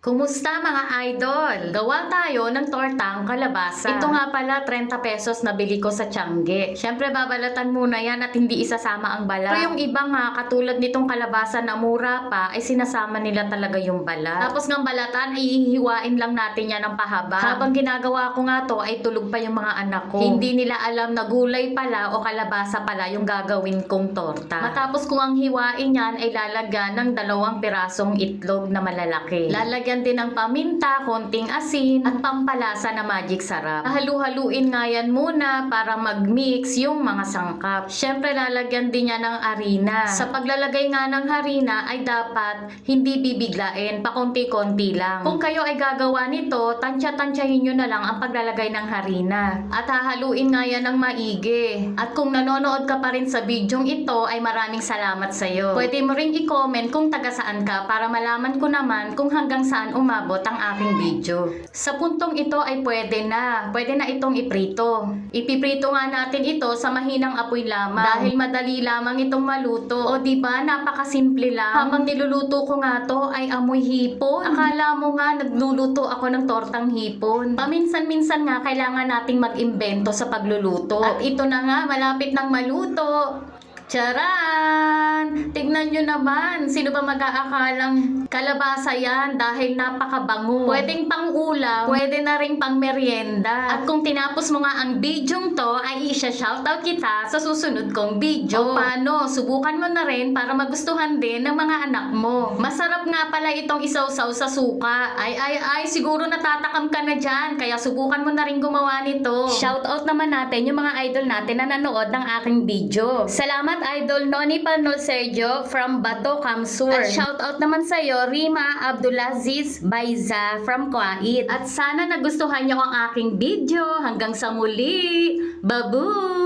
Kumusta mga idol? Gawa tayo ng tortang kalabasa. Ito nga pala 30 pesos na bili ko sa Tiangge. Syempre babalatan muna yan at hindi isasama ang balat. Pero yung iba nga katulad nitong kalabasa na mura pa ay sinasama nila talaga yung balat. Tapos ng balatan ay hihiwain lang natin yan ng pahaba. Habang ginagawa ko nga to ay tulog pa yung mga anak ko. Hindi nila alam na gulay pala o kalabasa pala yung gagawin kong torta. Matapos kong ang hiwain yan ay lalagyan ng 2 pirasong itlog na malalaki. Lalagyan din ng paminta, konting asin, at pampalasa na magic sarap. Halu-haluin nga yan muna para mag-mix yung mga sangkap. Syempre lalagyan din niya ng harina. Sa paglalagay nga ng harina ay dapat hindi bibiglain, pakonti-konti lang. Kung kayo ay gagawa nito, tansya-tansyahin nyo na lang ang paglalagay ng harina. At hahaluin nga yan ng maigi. At kung nanonood ka pa rin sa bidyong ito, ay maraming salamat sa'yo. Pwede mo ring i-comment kung taga saan ka para malaman ko naman kung hanggang saan umabot ang aking video. Sa puntong ito ay pwede na itong iprito. Ipiprito nga natin ito sa mahinang apoy lamang dahil madali lamang itong maluto. O diba, napakasimple lang. Habang niluluto ko nga to ay amoy hipon. Akala mo nga nagluluto ako ng tortang hipon. Paminsan-minsan nga kailangan nating mag-imbento sa pagluluto. At ito na nga, malapit ng maluto. Charan! Tignan nyo naman, sino ba mag-aakalang kalabasa yan dahil napakabango. Pwedeng pang ulam, pwede na rin pang merienda. At kung tinapos mo nga ang bidyong to, ay isya-shoutout kita sa susunod kong video. O paano, subukan mo na rin para magustuhan din ng mga anak mo. Masarap nga pala itong isawsaw sa suka. Ay, siguro natatakam ka na dyan, kaya subukan mo na rin gumawa nito. Shoutout naman natin yung mga idol natin na nanood ng aking video. Salamat Idol Noni Panol Sergio from Bato, Kamsur. At shoutout naman sa'yo, Rima Abdulaziz Baiza from Kuwait. At sana nagustuhan nyo ang aking video. Hanggang sa muli. Babu!